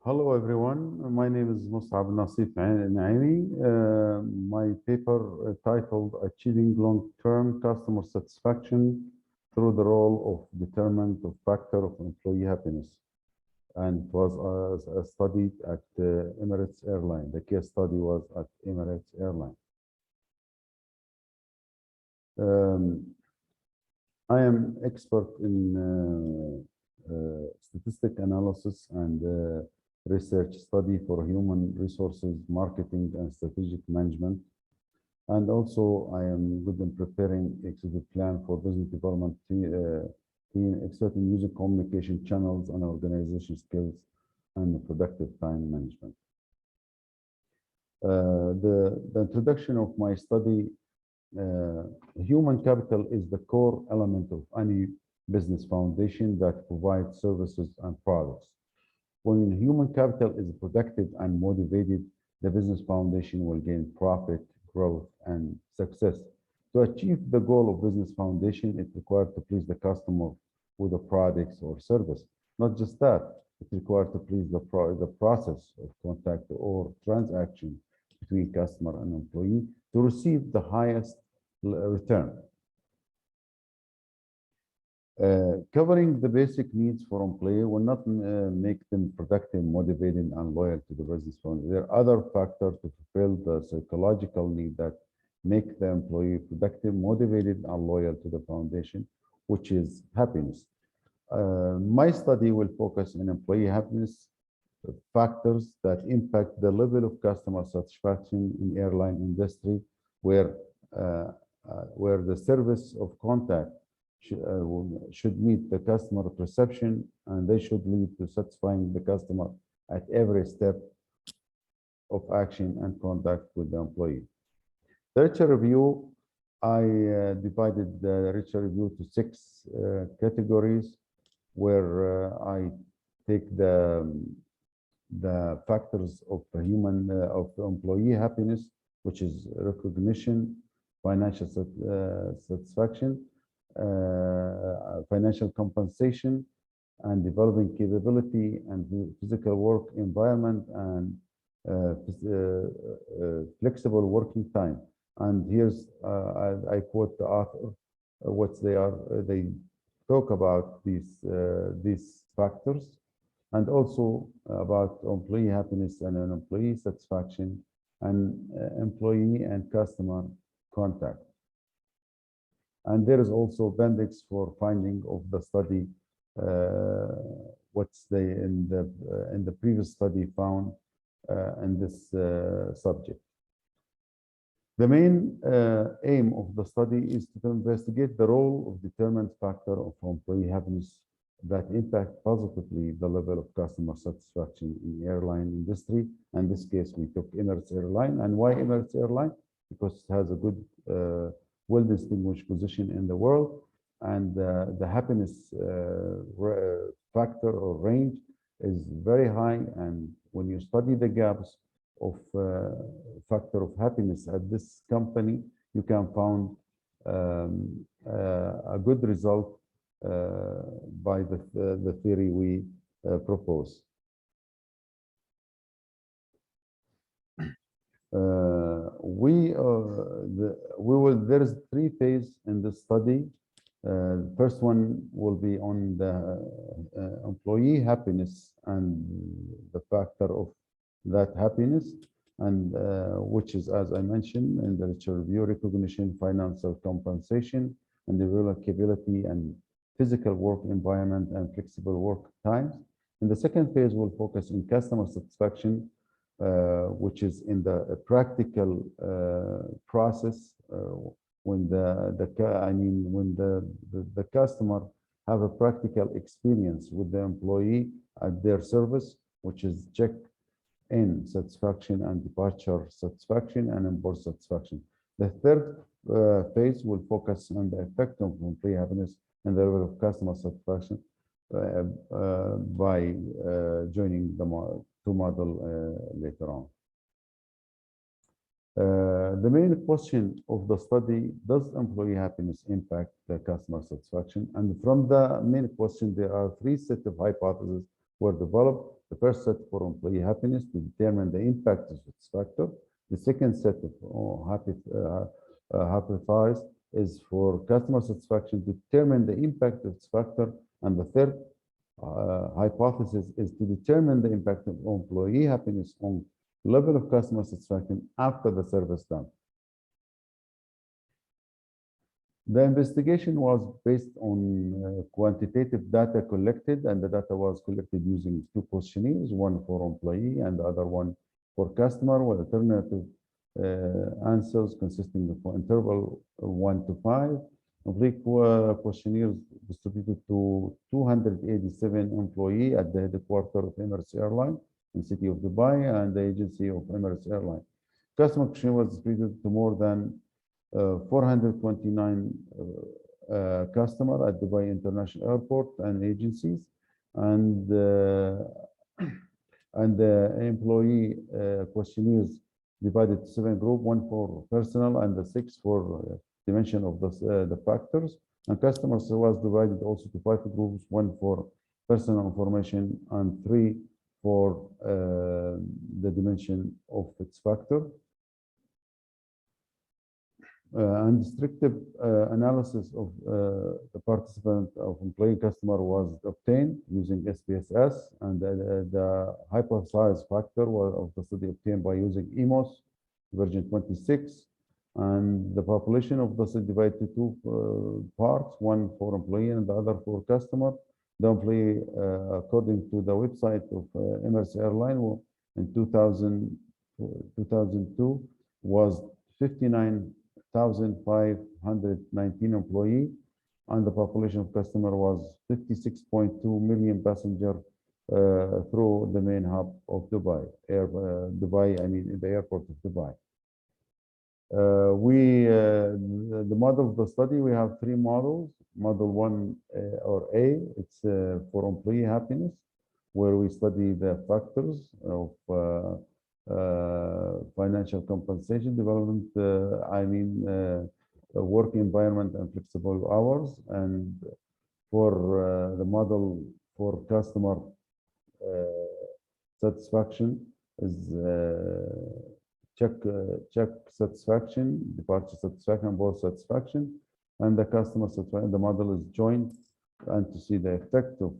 Hello everyone, my name is Musaab Nasef Naemi. My paper titled Achieving Long-Term Customer Satisfaction Through the Role of Determinant of Factor of Employee Happiness. And it was a study at Emirates Airlines. The case study was at Emirates Airlines. I am expert in statistic analysis and research study for human resources, marketing, and strategic management. And also, I am good in preparing executive plan for business development team, expert in using communication channels and organization skills and productive time management. The introduction of my study, human capital is the core element of any business foundation that provides services and products. When human capital is productive and motivated, the business foundation will gain profit, growth, and success. To achieve the goal of business foundation, it's required to please the customer with a product or service. Not just that, it's required to please the process of contact or transaction between customer and employee to receive the highest return. Covering the basic needs for employee will not make them productive, motivated, and loyal to the business founder. There are other factors to fulfill the psychological need that make the employee productive, motivated, and loyal to the foundation, which is happiness. My study will focus on employee happiness factors that impact the level of customer satisfaction in airline industry, where the service of contact should meet the customer perception, and they should lead to satisfying the customer at every step of action and contact with the employee. The literature review, I divided the literature review to 6 categories, where I take the factors of human of employee happiness, which is recognition, financial satisfaction, financial compensation, and developing capability, and physical work environment, and flexible working time. And here's I quote the author, what they are. They talk about these factors, and also about employee happiness and employee satisfaction, and employee and customer contact. And there is also appendix for finding of the study, what's in the previous study found in this subject. The main aim of the study is to investigate the role of determinant factor of employee happiness that impact positively the level of customer satisfaction in the airline industry. In this case, we took Emirates Airlines. And why Emirates Airlines? Because it has a good well-distinguished position in the world, and the happiness factor or range is very high. And when you study the gaps of factor of happiness at this company, you can find a good result by the theory we propose. There is 3 phases in the study. The first one will be on the employee happiness and the factor of that happiness, and which is, as I mentioned in the literature review, recognition, financial compensation, and developability, and physical work environment, and flexible work times. In the second phase, we'll focus on customer satisfaction, which is in the practical process, when the customer have a practical experience with the employee at their service, which is check-in satisfaction and departure satisfaction and onboard satisfaction. The third phase will focus on the effect of employee happiness and the level of customer satisfaction by joining the 2 model later on. The main question of the study: does employee happiness impact the customer satisfaction? And from the main question, there are 3 sets of hypotheses were developed. The first set for employee happiness to determine the impact of its factor. The second set of hypothesis is for customer satisfaction to determine the impact of its factor. And the third hypothesis is to determine the impact of employee happiness on level of customer satisfaction after the service done. The investigation was based on quantitative data collected, and the data was collected using two questionnaires, one for employee and the other one for customer, with alternative answers consisting of interval 1 to 5. Employee questionnaires distributed to 287 employees at the headquarters of Emirates Airlines in the city of Dubai and the agency of Emirates Airlines. Customer questionnaire was distributed to more than 429 customers at Dubai International Airport and agencies, and the employee questionnaires divided to 7 groups, 1 for personal and the 6 for dimension of the factors. And customers was divided also to 5 groups, 1 for personal information and 3 for the dimension of its factor. And descriptive analysis of the participant of employee customer was obtained using SPSS, and the hypothesized factor of the study obtained by using EMOS version 26. And the population of the study divided to 2 parts, one for employee and the other for customer. The employee, according to the website of Emirates Airlines in 2002, was 59,519 employees, and the population of customer was 56.2 million passengers through the main hub of Dubai, I mean the airport of Dubai. The model of the study, we have 3 models. Model 1 or A, it's for employee happiness, where we study the factors of financial compensation, development, work environment and flexible hours. And for the model for customer satisfaction is check satisfaction, departure satisfaction, board satisfaction, and the customer satisfaction. The model is joined, and to see the effect of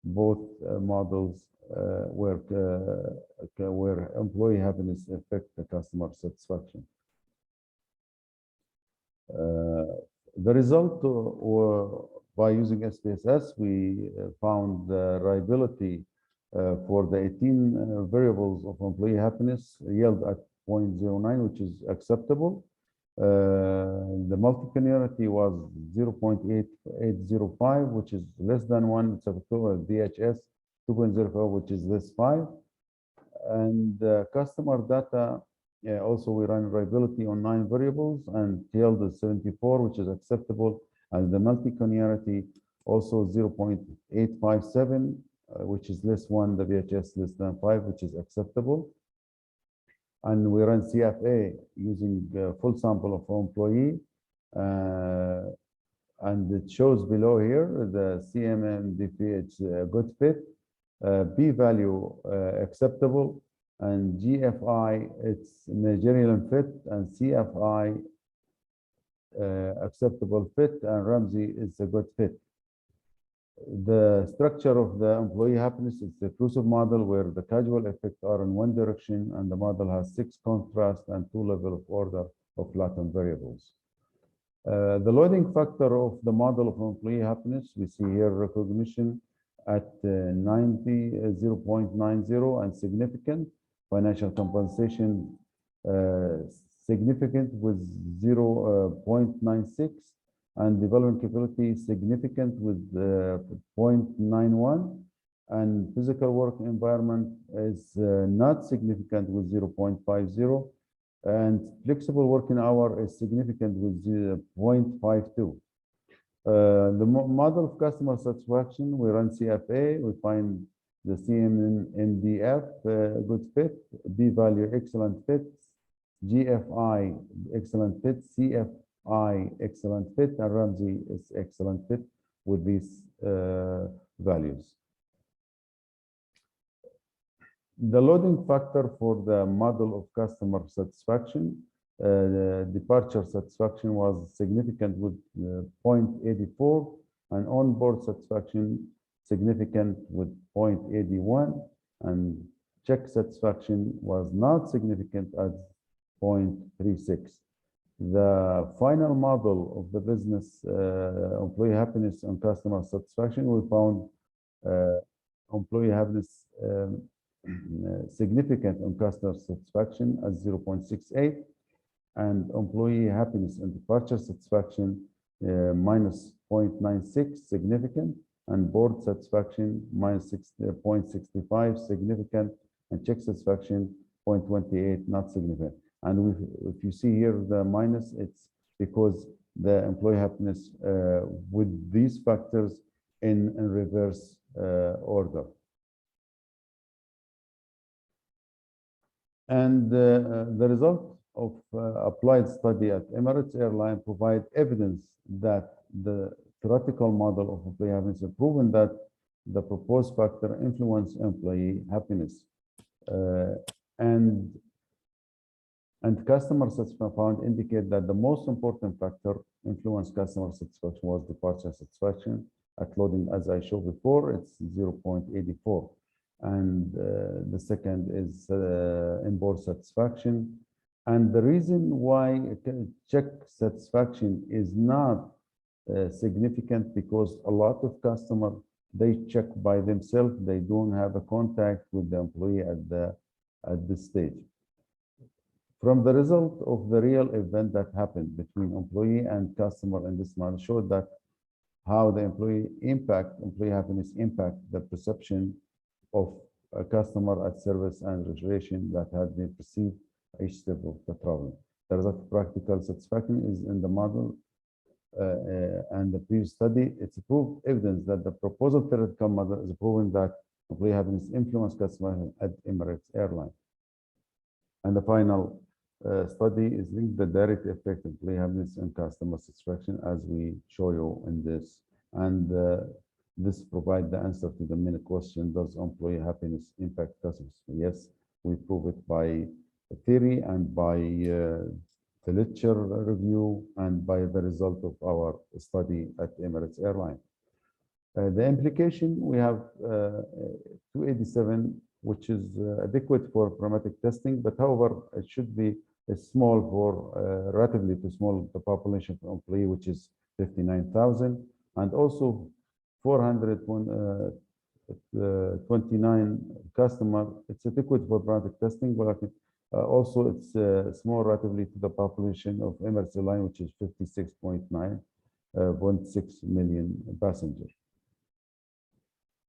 both models where employee happiness affect the customer satisfaction. The result by using SPSS, we found the reliability for the 18 variables of employee happiness yield at 0.09, which is acceptable. The multi-linearity was 0.8805, which is less than 1. It's acceptable. VHS 2.05, which is less 5. And customer data, also we ran reliability on 9 variables, and yield is 74, which is acceptable. And the multi-linearity also 0.857, which is less 1. The VHS less than 5, which is acceptable. And we run CFA using full sample of employee, and it shows below here the CMMDP, it's a good fit, p-value acceptable, and GFI, it's managerial fit, and CFI acceptable fit, and Ramsey is a good fit. The structure of the employee happiness is the inclusive model, where the causal effects are in one direction, and the model has 6 contrast and 2 level of order of latent variables. The loading factor of the model of employee happiness, we see here recognition at 0.90 and significant. Financial compensation significant with 0.96. And development capability significant with 0.91, and physical work environment is not significant with 0.50, and flexible working hour is significant with 0.52. The model of customer satisfaction, we run CFA, we find the CMMDF good fit, p-value excellent fit, GFI excellent fit, CFI excellent fit, and Ramsey is excellent fit with these values. The loading factor for the model of customer satisfaction, departure satisfaction was significant with 0.84, and onboard satisfaction significant with 0.81, and check satisfaction was not significant at 0.36. The final model of the business employee happiness and customer satisfaction, we found employee happiness significant on customer satisfaction at 0.68, and employee happiness and departure satisfaction minus 0.96 significant, and board satisfaction minus 0.65 significant, and check satisfaction 0.28 not significant. And if you see here the minus, it's because the employee happiness with these factors in reverse order. And the result of applied study at Emirates Airlines provide evidence that the theoretical model of employee happiness has proven that the proposed factor influence employee happiness. And customer satisfaction found indicate that the most important factor influence customer satisfaction was departure satisfaction at loading, as I showed before, it's 0.84. And the second is inboard satisfaction. And the reason why check satisfaction is not significant, because a lot of customers, they check by themselves, they don't have a contact with the employee at this stage. From the result of the real event that happened between employee and customer in this model showed that how the employee happiness impact the perception of a customer at service and refrigeration that had been perceived each step of the travel. The result of practical satisfaction is in the model and the previous study. It's proved evidence that the proposed theoretical model is proving that employee happiness influence customer at Emirates Airlines. And the final study is linked the direct effect of employee happiness and customer satisfaction, as we show you in this. And this provides the answer to the main question: does employee happiness impact customers? Yes, we prove it by theory and by the literature review and by the result of our study at Emirates Airlines. The implication, we have 287, which is adequate for parametric testing, but however, it should be small for relatively too small the population of employee, which is 59,000, and also 429 customer. It's adequate for parametric testing, but also it's small relatively to the population of Emirates Airlines, which is 56.6 million passengers.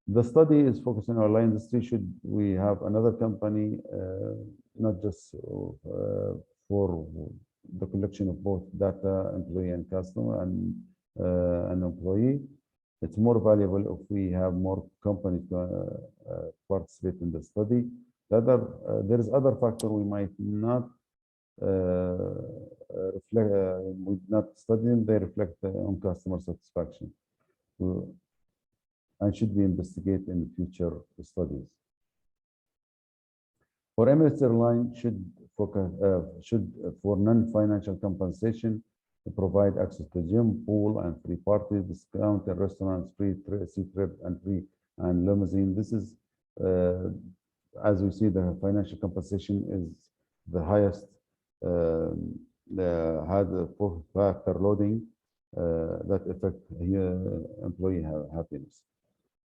The study is focusing on airline industry. Should we have another company, not just for the collection of both data, employee and customer, and an employee? It's more valuable if we have more companies participate in the study. There is other factor we might not reflect, we not study them. They reflect on customer satisfaction, and should be investigated in future studies. For Emirates Airlines, should for non-financial compensation provide access to gym, pool, and free party, discount in restaurants, free sea trip, and free and limousine. This is, as we see, the financial compensation is the highest. Had a factor loading that affect employee happiness.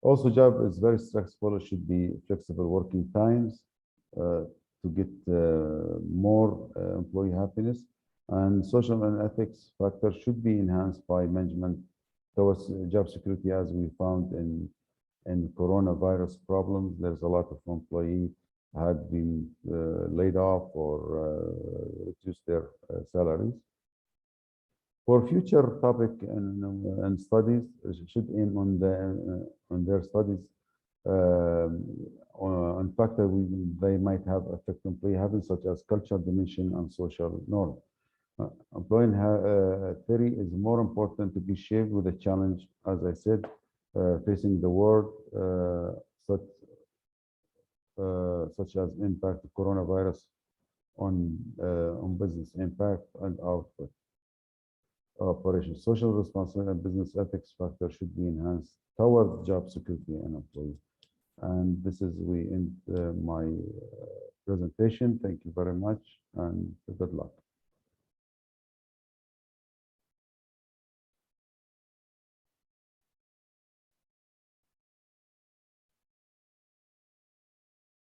Also, job is very stressful. It should be flexible working times to get more employee happiness, and social and ethics factors should be enhanced by management towards job security. As we found in coronavirus problems, there's a lot of employees had been laid off or reduced their salaries. For future topic and studies, should aim on their studies on factors they might have affect employee happiness, such as cultural dimension and social norm. Employee theory is more important to be shaped with a challenge, as I said, facing the world, such as impact of coronavirus on business impact and output operations. Social responsibility and business ethics factors should be enhanced towards job security and employee. And this is we end my presentation. Thank you very much and good luck.